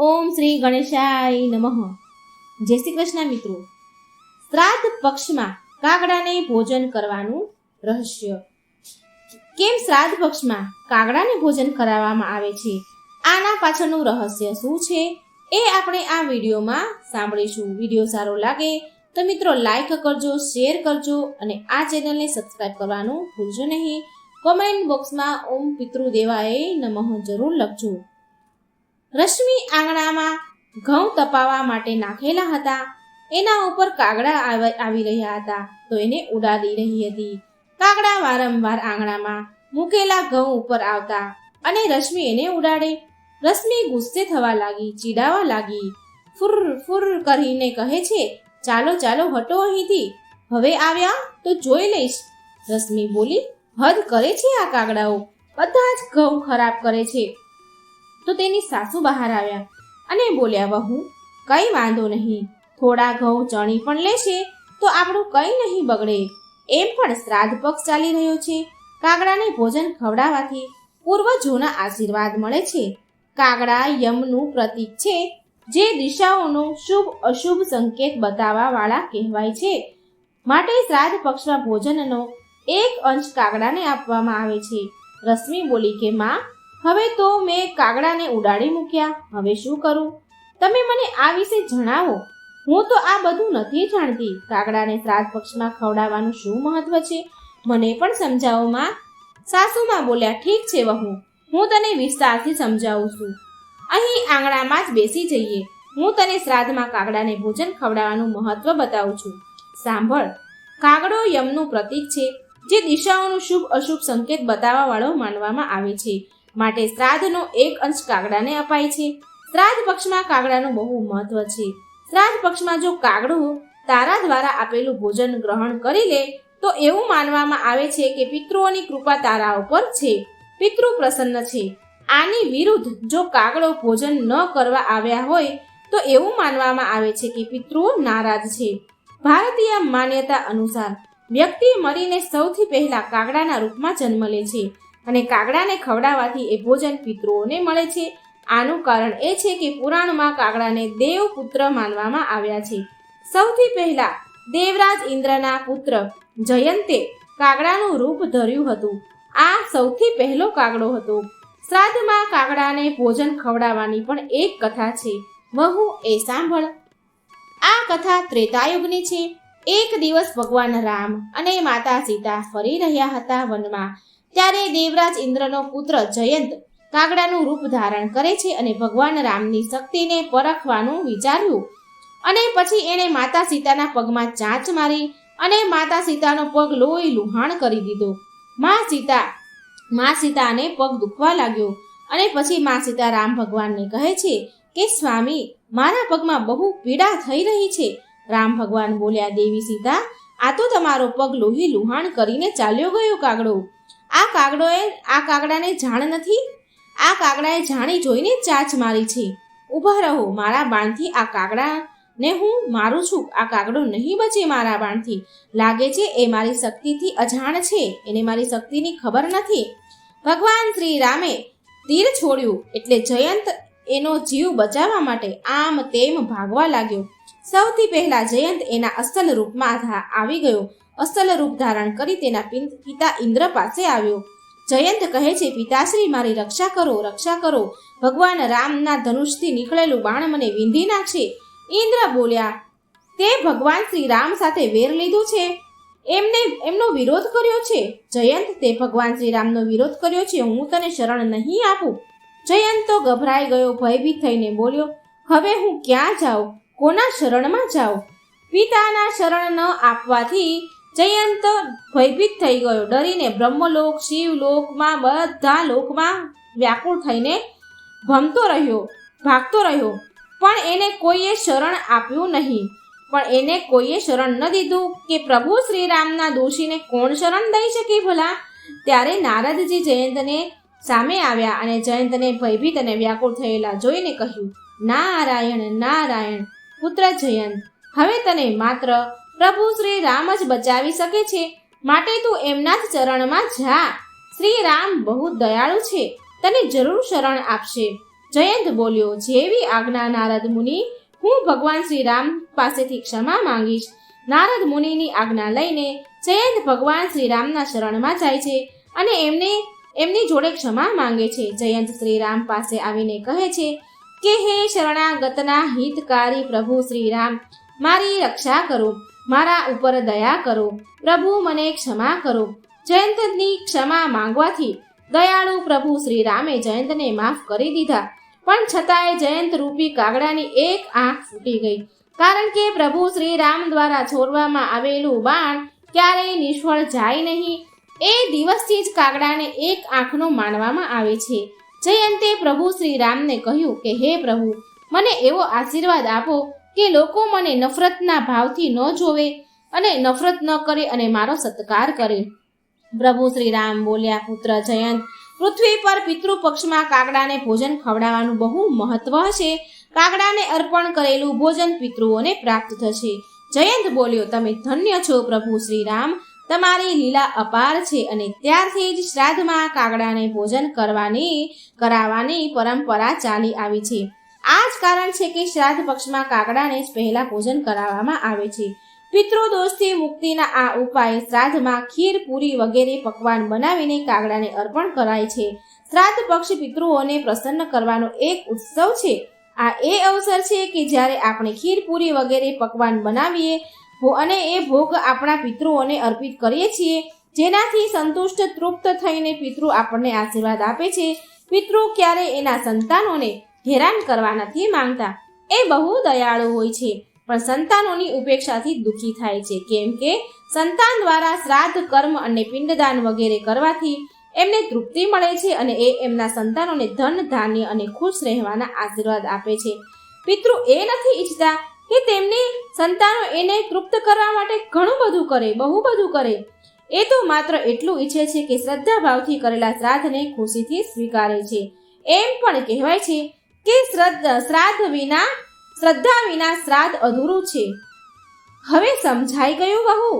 ઓમ શ્રી ગણેશાય નમઃ. જય શ્રી કૃષ્ણ મિત્રો. શ્રાદ્ધ પક્ષમાં કાગડાને ભોજન કરવાનું રહસ્ય. કેમ શ્રાદ્ધ પક્ષમાં કાગડાને ભોજન કરાવવામાં આવે છે, આના પાછળનું રહસ્ય શું છે એ આપણે આ વિડીયોમાં સાંભળીશું. વિડીયો સારો લાગે તો મિત્રો લાઈક કરજો, શેર કરજો અને આ ચેનલને સબસ્ક્રાઇબ કરવાનું ભૂલજો નહીં. કોમેન્ટ બોક્સમાં ઓમ પિતૃદેવાય નમઃ જરૂર લખજો. રશ્મિ આંગણામાં ઘઉં તપાવવા માટે નાખેલા હતા. એના ઉપર કાગડા આવી રહ્યા હતા તો એને ઉડાડી રહી હતી. કાગડા વારંવાર આંગણામાં મૂકેલા ઘઉં ઉપર આવતા અને રશ્મિ એને ઉડાડે. રશ્મિ ગુસ્સે થવા લાગી, ચીડાવા લાગી. ફુર ફુર કરીને કહે છે, ચાલો ચાલો હટો અહીંથી, હવે આવ્યા તો જોઈ લઈશ. રશ્મિ બોલી, હદ કરે છે આ કાગડાઓ, બધા જ ઘઉં ખરાબ કરે છે. તો તેની સાસુ બહાર આવ્યા અને બોલ્યા, વહુ કઈ વાંધો નહીં, થોડા ઘઉં ચણી પણ લેશે તો આપણું કઈ નહીં બગડે. એમ પણ શ્રાદ્ધ પક્ષ ચાલી રહ્યો છે, કાગડાને ભોજન ખવડાવવાથી પૂર્વજોના આશીર્વાદ મળે છે. કાગડા યમનું પ્રતીક છે, જે દિશાઓનો શુભ અશુભ સંકેત બતાવવા વાળા કહેવાય છે. માટે શ્રાદ્ધ પક્ષમાં ભોજનનો એક અંશ કાગડાને આપવામાં આવે છે. રશ્મિ બોલી કે માં, હવે તો મેં કાગડાને ઉડાડી મૂક્યા, હવે શું કરું? તમે મને આ વિશે જણાવો. હું તો આ બધું નથી જાણતી. કાગડાને શ્રાદ્ધ પક્ષમાં ખવડાવવાનું શું મહત્વ છે, મને પણ સમજાવો માં. સાસુમાં બોલ્યા, ઠીક છે વહુ, હું તને વિસ્તારથી સમજાવું છું. અહીં આંગણામાં જ બેસી જઈએ, હું તને શ્રાદ્ધમાં કાગડાને ભોજન ખવડાવવાનું મહત્વ બતાવું છું. સાંભળ. કાગડો યમનું પ્રતીક છે, જે દિશાઓનું શુભ અશુભ સંકેત બતાવવા વાળો માનવામાં આવે છે. માટે શ્રાદ્ધનો એક અંશ કાગડાને અપાય છે. શ્રાદ્ધ પક્ષમાં કાગડાનું બહુ મહત્વ છે. શ્રાદ્ધ પક્ષમાં જો કાગડો તારા દ્વારા આપેલું ભોજન ગ્રહણ કરી લે તો એવું માનવામાં આવે છે કે પિતૃઓની કૃપા તારા ઉપર છે, પિતૃ પ્રસન્ન છે. આની વિરુદ્ધ જો કાગડો ભોજન ન કરવા આવ્યા હોય તો એવું માનવામાં આવે છે કે પિતૃઓ નારાજ છે. ભારતીય માન્યતા અનુસાર વ્યક્તિ મરીને સૌથી પહેલા કાગડાના રૂપમાં જન્મ લે છે અને કાગડાને ખવડાવવાથી એ ભોજન પિતૃઓને મળે છે. આનું કારણ એ છે કે પુરાણમાં કાગડાને દેવ પુત્ર માનવામાં આવ્યા છે. સૌથી પહેલા દેવરાજ ઇન્દ્રના પુત્ર જયંતે કાગડાનું રૂપ ધર્યું હતું. આ સૌથી પહેલો કાગડો હતો. શ્રાદ્ધમાં કાગડાને ભોજન ખવડાવવાની પણ એક કથા છે, વહુ એ સાંભળ. આ કથા ત્રેતાયુગની છે. એક દિવસ ભગવાન રામ અને માતા સીતા ફરી રહ્યા હતા વનમાં. ત્યારે દેવરાજ ઇન્દ્રનો પુત્ર જયંત કાગડાનું રૂપ ધારણ કરે છે અને ભગવાન રામની શક્તિને પરખવાનું વિચાર્યું અને પછી એણે માતા સીતાના પગમાં ચાંચ મારી અને માતા સીતાનો પગ લોહી લુહાણ કરી દીધો. મા સીતાને પગ દુખવા લાગ્યો અને પછી મા સીતા રામ ભગવાનને કહે છે કે સ્વામી, મારા પગમાં બહુ પીડા થઈ રહી છે. રામ ભગવાન બોલ્યા, દેવી સીતા, આ તો તમારો પગ લોહી લુહાણ કરીને ચાલ્યો ગયો કાગડો. આ કાગડાને જાણ નથી. આ કાગડાએ જાણી જોઈને ચાંચ મારી છે. ઊભા રહો, મારા બાણથી આ કાગડાને હું મારું છું. આ કાગડો નહીં બચે મારા બાણથી. લાગે છે એ મારી શક્તિથી અજાણ છે, એને મારી શક્તિની ખબર નથી. ભગવાન શ્રી રામે તીર છોડ્યું એટલે જયંત એનો જીવ બચાવવા માટે આમ તેમ ભાગવા લાગ્યો. સૌથી પહેલા જયંત એના અસલ રૂપમાં આવી ગયો. અસલ રૂપ ધારણ કરી તેના પિતા ઇન્દ્ર પાસે આવ્યો. જયંત કહે છે, પિતાશ્રી, મારી રક્ષા કરો, રક્ષા કરો. ભગવાન રામના ધનુષથી નીકળેલું બાણ મને વીંધી નાખશે. ઇન્દ્ર બોલ્યા, તે ભગવાન શ્રી રામ સાથે વેર લીધું છે, એમનો વિરોધ કર્યો છે. જયંત, તે ભગવાન શ્રી રામનો વિરોધ કર્યો છે, હું તને શરણ નહીં આપું. જયંત તો ગભરાઈ ગયો, ભયભીત થઈને બોલ્યો, હવે હું ક્યાં જાઉં, કોના શરણમાં જાઉં? પિતાના શરણ ન આપવાથી જયંત ભયભીત થઈ ગયો. ડરીને બ્રહ્મલોક, શિવલોકમાં બધા લોકમાં વ્યાકુળ થઈને ભમતો રહ્યો, ભાગતો રહ્યો. પણ એને કોઈએ શરણ આપ્યું નહીં. પણ એને કોઈએ શરણ ન દીધું કે પ્રભુ શ્રી રામના દોષીને કોણ શરણ દઈ શકે ભલા? ત્યારે નારદજી જયંતને સામે આવ્યા અને જયંતને ભયભીત અને વ્યાકુળ થયેલા જોઈને કહ્યું, નારાયણ નારાયણ પુત્ર જયંત, હવે તને માત્ર પ્રભુ શ્રી રામ જ બચાવી શકે છે, માટે તું એમના જ ચરણમાં જા. શ્રી રામ બહુ દયાળુ છે, તને જરૂર શરણ આપશે. જયંત બોલ્યો, જેવી આજ્ઞા નારદ મુનિ, હું ભગવાન શ્રી રામ પાસેથી ક્ષમા માંગીશ. નારદ મુનિની આજ્ઞા લઈને જયંત ભગવાન શ્રી રામના શરણમાં જાય છે અને એમની જોડે ક્ષમા માંગે છે. જયંત શ્રી રામ પાસે આવીને કહે છે કે હે શરણાગતના હિતકારી પ્રભુ શ્રી રામ, મારી રક્ષા કરો, મારા ઉપર દયા કરો, પ્રભુ મને ક્ષમા કરો. જયંતની ક્ષમા માંગવાથી દયાળુ પ્રભુ શ્રી રામે જયંતને માફ કરી દીધા. પણ છતાંય જયંત રૂપી કાગડાની એક આંખ ફૂટી ગઈ, કારણ કે પ્રભુ શ્રી રામ દ્વારા છોડવામાં આવેલું બાણ ક્યારેય નિષ્ફળ જાય નહીં. એ દિવસથી જ કાગડાને એક આંખનો માનવામાં આવે છે. જયંતે પ્રભુ શ્રી રામને કહ્યું કે હે પ્રભુ, મને એવો આશીર્વાદ આપો કે લોકો મને નફરતના ભાવથી ન જોવે અને નફરત ન કરે અને મારો સત્કાર કરે. પ્રભુ શ્રી રામ બોલ્યા, પુત્ર જયંત, પૃથ્વી પર પિતૃપક્ષમાં કાગડાને ભોજન ખવડાવવાનું બહુ મહત્વ હશે. કાગડાને અર્પણ કરેલું ભોજન પિતૃઓને પ્રાપ્ત થશે. જયંત બોલ્યો, તમે ધન્ય છો પ્રભુ શ્રી રામ, તમારી લીલા અપાર છે. અને ત્યારથી જ શ્રાદ્ધમાં કાગડાને ભોજન કરાવવાની પરંપરા ચાલી આવી છે. આ જ કારણ છે કે શ્રાદ્ધ પક્ષમાં કાગડાને જ પહેલા ભોજન કરાવવામાં આવે છે. પિતૃદોષથી મુક્તિના આ ઉપાય શ્રાદ્ધમાં ખીર, પૂરી વગેરે પકવાન બનાવીને કાગડાને અર્પણ કરાય છે. શ્રાદ્ધ પક્ષ પિતૃઓને પ્રસન્ન કરવાનો એક ઉત્સવ છે. આ એ અવસર છે કે જ્યારે આપણે ખીર, પૂરી વગેરે પકવાન બનાવીએ અને એ ભોગ આપણા પિતૃઓને અર્પિત કરીએ છીએ, જેનાથી સંતુષ્ટ તૃપ્ત થઈને પિતૃ આપણને આશીર્વાદ આપે છે. પિતૃ ક્યારેય એના સંતાનોને હેરાન કરવા નથી માંગતા. એ બહુ દયાળુ હોય છે, પણ સંતાનોની ઉપેક્ષાથી દુઃખી થાય છે, કેમ કે સંતાન દ્વારા શ્રાદ્ધ, કર્મ અને પિંડદાન વગેરે કરવાથી એમને તૃપ્તિ મળે છે અને એ એમના સંતાનોને ધન, ધાન્ય અને ખુશ રહેવાના આશીર્વાદ આપે છે. પિતૃ એ નથી ઈચ્છતા કે તેમની સંતાનો એને તૃપ્ત કરવા માટે ઘણું બધું કરે, બહુ બધું કરે. એ તો માત્ર એટલું ઈચ્છે છે કે શ્રદ્ધા ભાવથી કરેલા શ્રાદ્ધને ખુશીથી સ્વીકારે છે. એમ પણ કહેવાય છે કે શ્રાદ્ધ વિના શ્રાદ્ધ અધૂરું છે. હવે સમજાઈ ગયું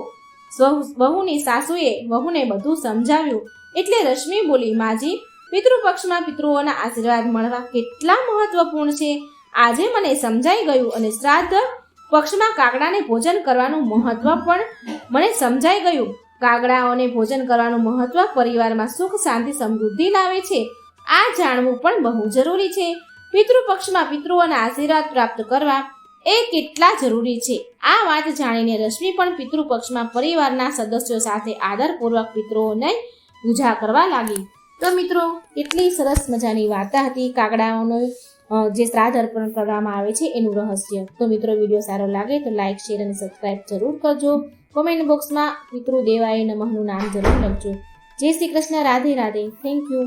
વહુની સાસુએ વહુને બધું સમજાવ્યું. એટલે રશ્મિ બોલી, માજી, પિતૃપક્ષમાં પિતૃઓના આશીર્વાદ મળવા કેટલા મહત્વપૂર્ણ છે, આજે મને સમજાઈ ગયું. અને શ્રાદ્ધ પક્ષમાં કાગડાને ભોજન કરવાનું મહત્વ પણ મને સમજાઈ ગયું. કાગડાઓને ભોજન કરવાનું મહત્વ પરિવારમાં સુખ, શાંતિ, સમૃદ્ધિ લાવે છે. આ જાણવું પણ બહુ જરૂરી છે. પિતૃપક્ષમાં પિતૃઓના આશીર્વાદ પ્રાપ્ત કરવા એ કેટલા જરૂરી છે. આ વાત જાણીને રશ્મિ પણ પિતૃપક્ષમાં પરિવારના સદસ્યો સાથે આદરપૂર્વક પિતૃઓને પૂજા કરવા લાગી. તો મિત્રો, કેટલી સરસ મજાની વાર્તા હતી કાગડાઓનો જે શ્રાદ્ધ અર્પણ કરવામાં આવે છે એનું રહસ્ય. તો મિત્રો, વિડીયો સારો લાગે તો લાઇક, શેર અને સબસ્ક્રાઇબ જરૂર કરજો. કોમેન્ટ બોક્સમાં પિતૃદેવાય નમઃનું નામ જરૂર લખજો. જય શ્રી કૃષ્ણ. રાધે રાધે. Thank you.